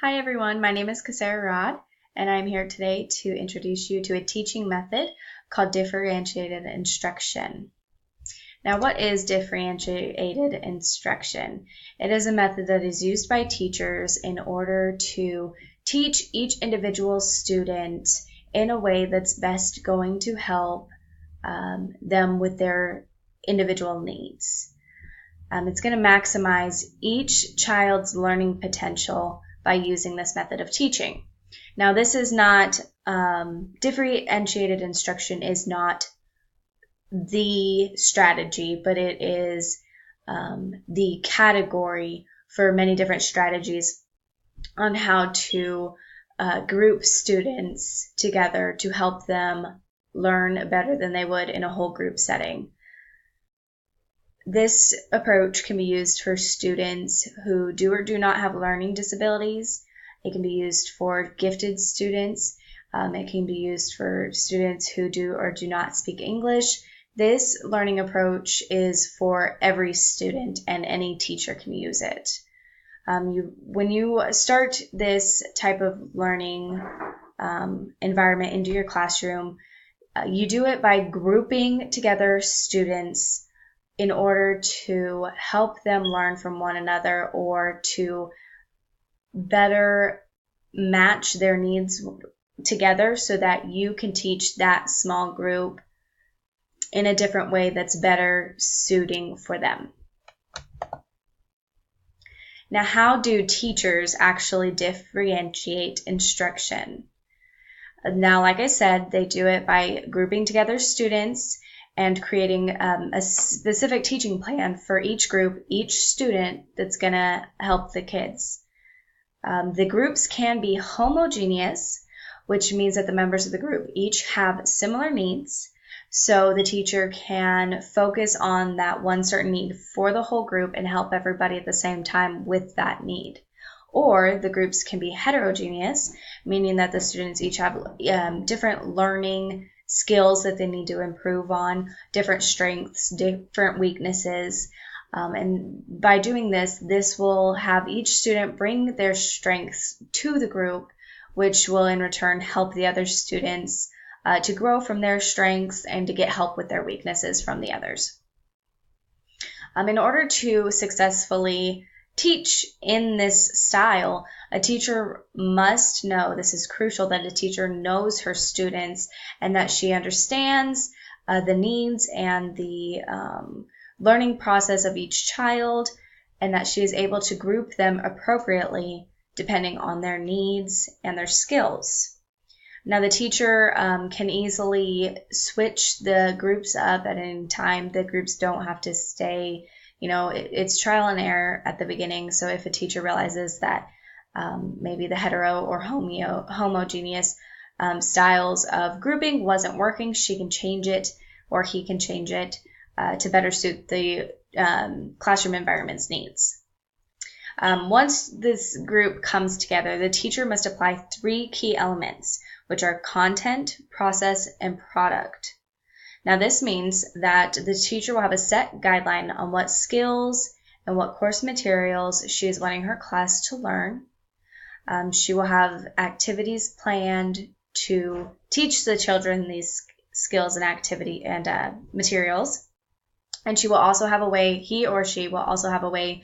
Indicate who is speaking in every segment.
Speaker 1: Hi everyone, my name is Kasara Rod, and I'm here today to introduce you to a teaching method called differentiated instruction. Now, what is differentiated instruction? It is a method that is used by teachers in order to teach each individual student in a way that's best going to help them with their individual needs. It's going to maximize each child's learning potential by using this method of teaching. Now, this is not, differentiated instruction is not the strategy, but it is the category for many different strategies on how to group students together to help them learn better than they would in a whole group setting. This approach can be used for students who do or do not have learning disabilities. It can be used for gifted students. It can be used for students who do or do not speak English. This learning approach is for every student, and any teacher can use it. When you start this type of learning environment into your classroom, you do it by grouping together students in order to help them learn from one another or to better match their needs together so that you can teach that small group in a different way that's better suiting for them. Now, how do teachers actually differentiate instruction? Now, like I said, they do it by grouping together students and creating a specific teaching plan for each group, each student that's going to help the kids. The groups can be homogeneous, which means that the members of the group each have similar needs, so the teacher can focus on that one certain need for the whole group and help everybody at the same time with that need. Or the groups can be heterogeneous, meaning that the students each have different learning skills that they need to improve on, different strengths, different weaknesses. And by doing this, this will have each student bring their strengths to the group, which will in return help the other students to grow from their strengths and to get help with their weaknesses from the others. In order to successfully teach in this style, a teacher must know, this is crucial, that a teacher knows her students and that she understands the needs and the learning process of each child, and that she is able to group them appropriately depending on their needs and their skills. Now, the teacher can easily switch the groups up at any time. The groups don't have to stay, it's trial and error at the beginning. So if a teacher realizes that maybe the hetero or homogeneous styles of grouping wasn't working, she can change it, or he can change it to better suit the classroom environment's needs. Once this group comes together, the teacher must apply 3 key elements, which are content, process, and product. Now, this means that the teacher will have a set guideline on what skills and what course materials she is wanting her class to learn. She will have activities planned to teach the children these skills and activity and materials. And she will also have a way, he or she will also have a way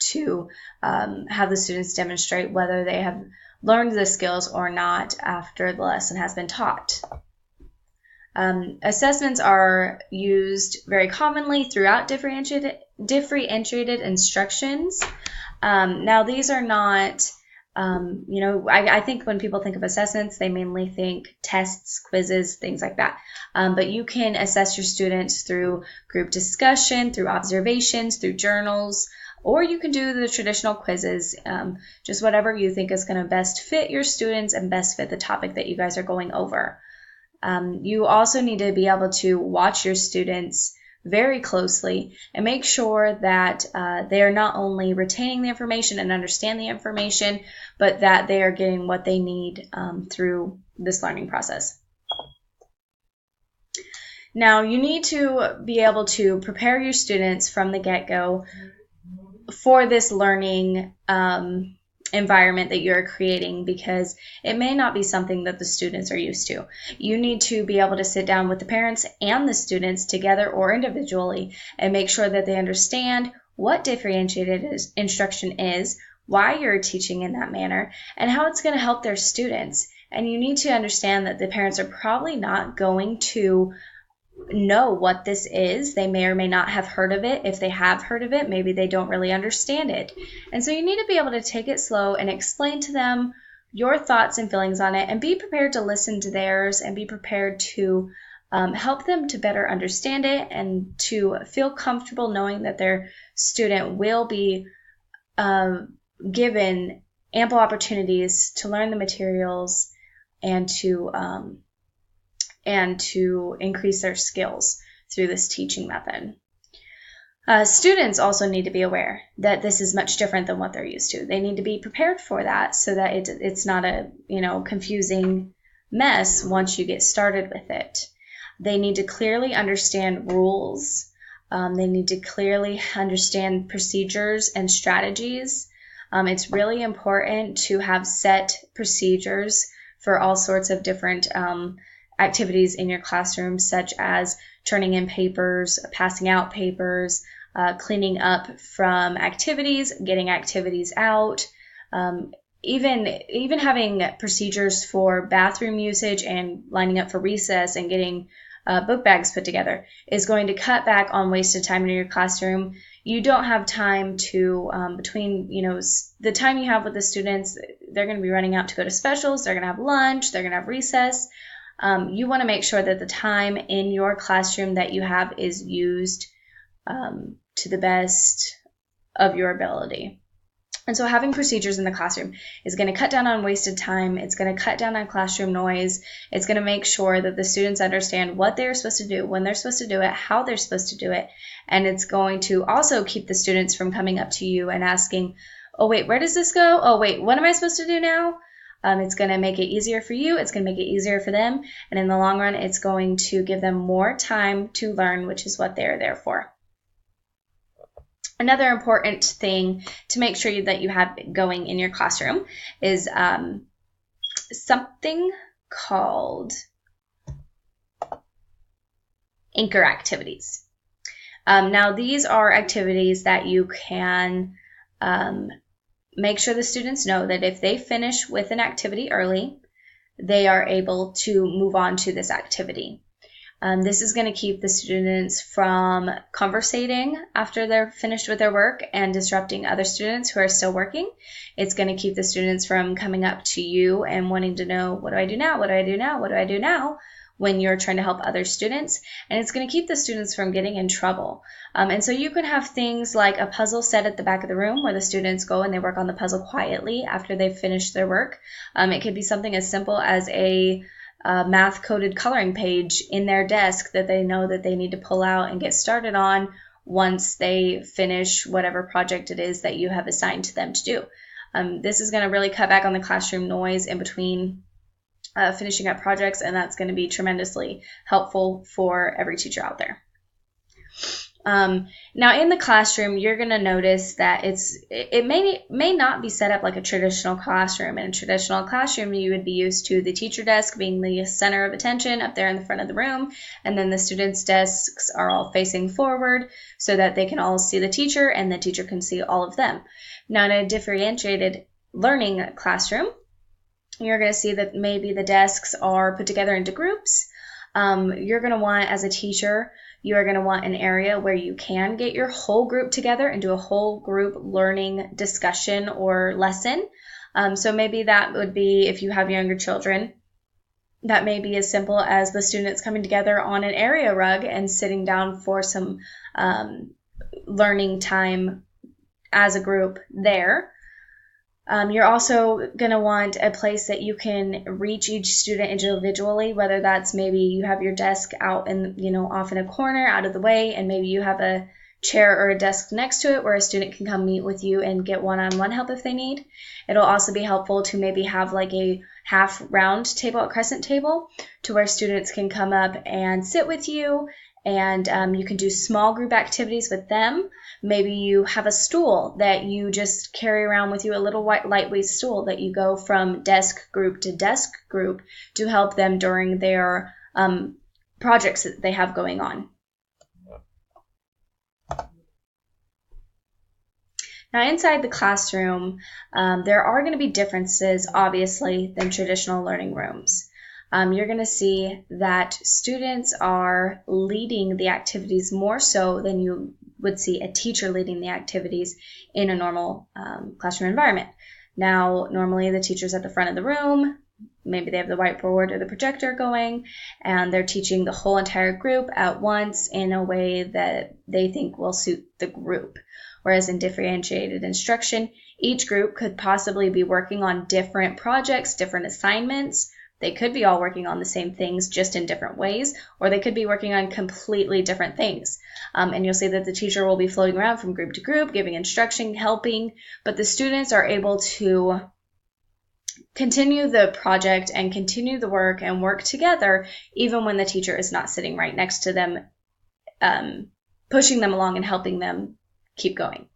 Speaker 1: to have the students demonstrate whether they have learned the skills or not after the lesson has been taught. Assessments are used very commonly throughout differentiated instructions. Now, these are not, I think when people think of assessments, they mainly think tests, quizzes, things like that. But you can assess your students through group discussion, through observations, through journals, or you can do the traditional quizzes, just whatever you think is going to best fit your students and best fit the topic that you guys are going over. You also need to be able to watch your students very closely and make sure that they are not only retaining the information and understand the information, but that they are getting what they need through this learning process. Now, you need to be able to prepare your students from the get-go for this learning environment that you're creating, because it may not be something that the students are used to. You need to be able to sit down with the parents and the students together or individually and make sure that they understand what differentiated instruction is, why you're teaching in that manner, and how it's going to help their students. And you need to understand that the parents are probably not going to know what this is. They may or may not have heard of it. If they have heard of it, maybe they don't really understand it. And so you need to be able to take it slow and explain to them your thoughts and feelings on it, and be prepared to listen to theirs, and be prepared to help them to better understand it and to feel comfortable knowing that their student will be given ample opportunities to learn the materials and to increase their skills through this teaching method. Students also need to be aware that this is much different than what they're used to. They need to be prepared for that so that it's not a confusing mess once you get started with it. They need to clearly understand rules. They need to clearly understand procedures and strategies. It's really important to have set procedures for all sorts of different activities in your classroom, such as turning in papers, passing out papers, cleaning up from activities, getting activities out, even having procedures for bathroom usage and lining up for recess and getting book bags put together is going to cut back on wasted time in your classroom. You don't have time to, between, the time you have with the students, they're going to be running out to go to specials, they're going to have lunch, they're going to have recess. You want to make sure that the time in your classroom that you have is used to the best of your ability. And so having procedures in the classroom is going to cut down on wasted time. It's going to cut down on classroom noise. It's going to make sure that the students understand what they're supposed to do, when they're supposed to do it, how they're supposed to do it. And it's going to also keep the students from coming up to you and asking, oh, wait, where does this go? Oh, wait, what am I supposed to do now? It's going to make it easier for you. It's going to make it easier for them. And in the long run, it's going to give them more time to learn, which is what they're there for. Another important thing to make sure that you have going in your classroom is something called anchor activities. Now, these are activities that you can make sure the students know that if they finish with an activity early, they are able to move on to this activity. This is going to keep the students from conversating after they're finished with their work and disrupting other students who are still working. It's going to keep the students from coming up to you and wanting to know, what do I do now? What do I do now? What do I do now? When you're trying to help other students. And it's going to keep the students from getting in trouble. And so you can have things like a puzzle set at the back of the room where the students go and they work on the puzzle quietly after they've finished their work. It could be something as simple as a math-coded coloring page in their desk that they know that they need to pull out and get started on once they finish whatever project it is that you have assigned to them to do. This is going to really cut back on the classroom noise in between finishing up projects, and that's going to be tremendously helpful for every teacher out there. Now in the classroom, you're going to notice that it may not be set up like a traditional classroom. In a traditional classroom, you would be used to the teacher desk being the center of attention up there in the front of the room, and then the students' desks are all facing forward so that they can all see the teacher and the teacher can see all of them. Now in a differentiated learning classroom, you're going to see that maybe the desks are put together into groups. You're going to want, as a teacher, you are going to want an area where you can get your whole group together and do a whole group learning discussion or lesson. So maybe that would be, if you have younger children, that may be as simple as the students coming together on an area rug and sitting down for some learning time as a group there. You're also going to want a place that you can reach each student individually, whether that's maybe you have your desk out in, off in a corner out of the way, and maybe you have a chair or a desk next to it where a student can come meet with you and get one-on-one help if they need. It'll also be helpful to maybe have like a half round table, a crescent table, to where students can come up and sit with you, and you can do small group activities with them, Maybe you have a stool that you just carry around with you, a little lightweight stool that you go from desk group to desk group to help them during their projects that they have going on. Now, inside the classroom, there are going to be differences, obviously, than traditional learning rooms. You're going to see that students are leading the activities more so than you would see a teacher leading the activities in a normal classroom environment. Now, normally the teacher's at the front of the room. Maybe they have the whiteboard or the projector going, and they're teaching the whole entire group at once in a way that they think will suit the group. Whereas in differentiated instruction, each group could possibly be working on different projects, different assignments. They could be all working on the same things, just in different ways, or they could be working on completely different things. And you'll see that the teacher will be floating around from group to group, giving instruction, helping, but the students are able to continue the project and continue the work and work together, even when the teacher is not sitting right next to them, pushing them along and helping them keep going.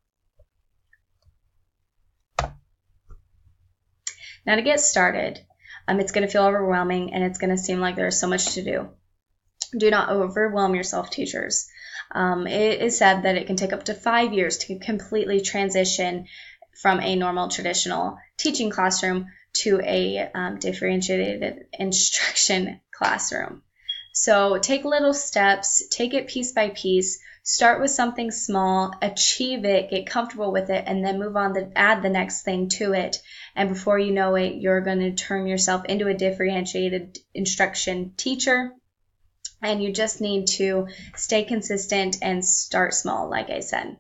Speaker 1: Now, to get started, it's going to feel overwhelming and it's going to seem like there's so much to do. Do not overwhelm yourself, teachers. It is said that it can take up to 5 years to completely transition from a normal traditional teaching classroom to a differentiated instruction classroom. So take little steps, take it piece by piece, start with something small, achieve it, get comfortable with it, and then move on to add the next thing to it. And before you know it, you're going to turn yourself into a differentiated instruction teacher. And you just need to stay consistent and start small, like I said.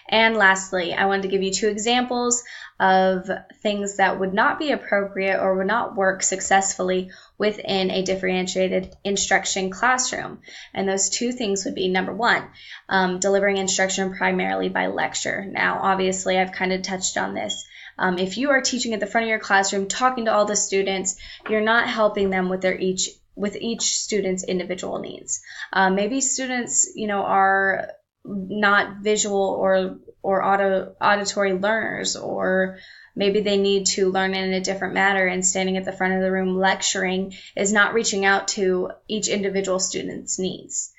Speaker 1: And lastly, I wanted to give you 2 examples of things that would not be appropriate or would not work successfully within a differentiated instruction classroom. And those 2 things would be, number 1, delivering instruction primarily by lecture. Now, obviously, I've kind of touched on this. If you are teaching at the front of your classroom, talking to all the students, you're not helping them with each student's individual needs. Maybe students, are not visual or auditory learners, or maybe they need to learn in a different manner, and standing at the front of the room lecturing is not reaching out to each individual student's needs.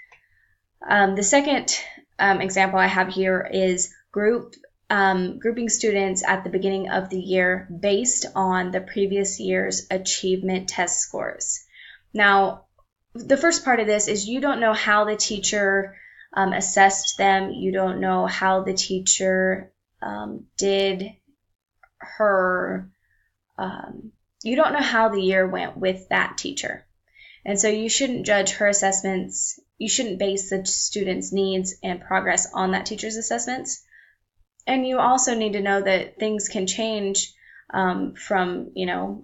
Speaker 1: The second example I have here is grouping students at the beginning of the year based on the previous year's achievement test scores. Now, the first part of this is you don't know how the teacher assessed them. You don't know how the teacher did her, you don't know how the year went with that teacher. And so you shouldn't judge her assessments. You shouldn't base the student's needs and progress on that teacher's assessments. And you also need to know that things can change from,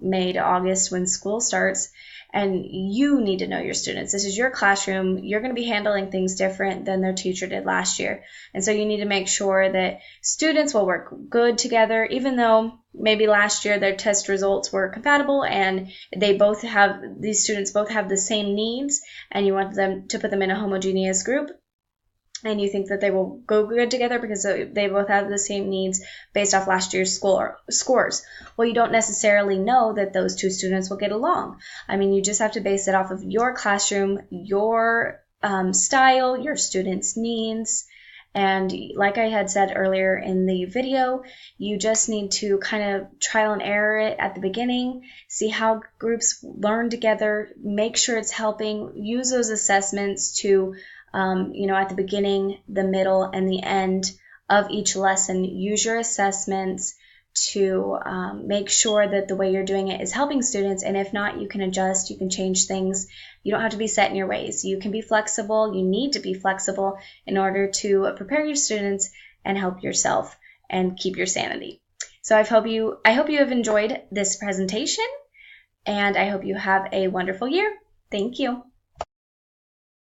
Speaker 1: May to August when school starts. And you need to know your students. This is your classroom. You're going to be handling things different than their teacher did last year. And so you need to make sure that students will work good together, even though maybe last year their test results were compatible and these students both have the same needs, and you want them to put them in a homogeneous group. And you think that they will go good together because they both have the same needs based off last year's scores. Well, you don't necessarily know that those 2 students will get along. I mean, you just have to base it off of your classroom, your style, your students' needs. And like I had said earlier in the video, you just need to kind of trial and error it at the beginning, see how groups learn together, make sure it's helping, use those assessments to at the beginning, the middle, and the end of each lesson, use your assessments to make sure that the way you're doing it is helping students. And if not, you can adjust, you can change things. You don't have to be set in your ways. You can be flexible. You need to be flexible in order to prepare your students and help yourself and keep your sanity. So I hope you have enjoyed this presentation, and I hope you have a wonderful year. Thank you.